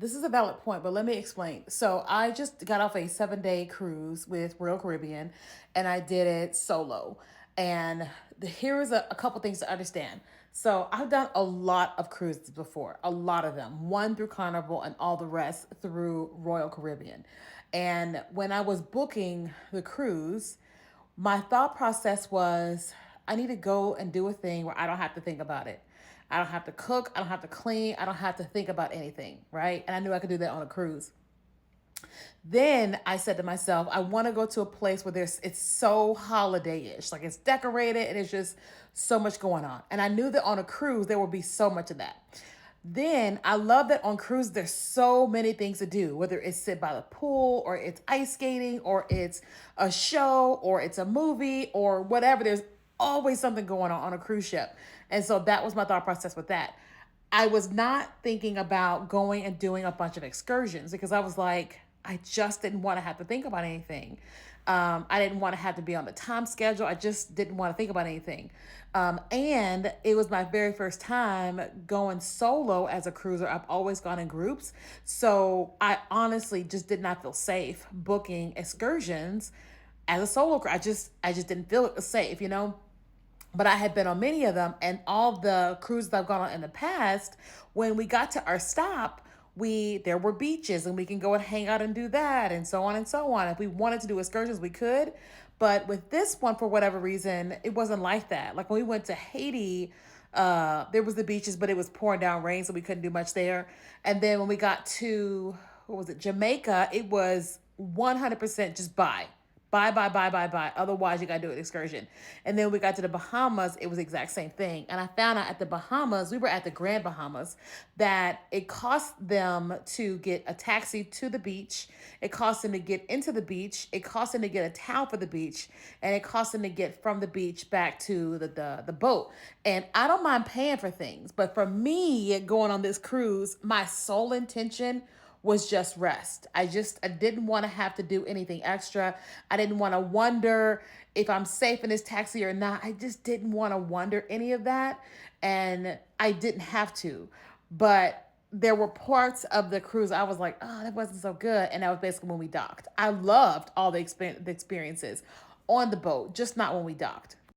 this is a valid point, but let me explain. So I just got off a 7 day cruise with Royal Caribbean, and I did it solo. And here is a couple things to understand. So I've done a lot of cruises before, a lot of them, one through Carnival and all the rest through Royal Caribbean. And when I was booking the cruise, my thought process was I need to go and do a thing where I don't have to think about it. I don't have to cook. I don't have to clean. I don't have to think about anything, right? And I knew I could do that on a cruise. Then I said to myself, I want to go to a place where it's so holiday-ish, like it's decorated and it's just so much going on. And I knew that on a cruise there would be so much of that. Then I love that on cruise there's so many things to do, whether it's sit by the pool or it's ice skating or it's a show or it's a movie or whatever. There's always something going on a cruise ship. And so that was my thought process with that. I was not thinking about going and doing a bunch of excursions because I was like, I just didn't want to have to think about anything. I didn't want to have to be on the time schedule. I just didn't want to think about anything. And it was my very first time going solo as a cruiser. I've always gone in groups. So I honestly just did not feel safe booking excursions as a solo. I just didn't feel safe, but I had been on many of them, and all the cruises I've gone on in the past, when we got to our stop, we there were beaches and we can go and hang out and do that and so on and so on. If we wanted to do excursions, we could. But with this one, for whatever reason, it wasn't like that. Like when we went to Haiti, there was the beaches, but it was pouring down rain, so we couldn't do much there. And then when we got to, what was it, Jamaica, it was 100% just buy. Otherwise, you got to do an excursion. And then we got to the Bahamas, it was the exact same thing. And I found out at the Bahamas, we were at the Grand Bahamas, that it cost them to get a taxi to the beach. It cost them to get into the beach. It cost them to get a towel for the beach. And it cost them to get from the beach back to the boat. And I don't mind paying for things. But for me, going on this cruise, my sole intention was just rest. I didn't want to have to do anything extra. I didn't want to wonder if I'm safe in this taxi or not. I just didn't want to wonder any of that. And I didn't have to. But there were parts of the cruise I was like, oh, that wasn't so good. And that was basically when we docked. I loved all the experiences on the boat, just not when we docked.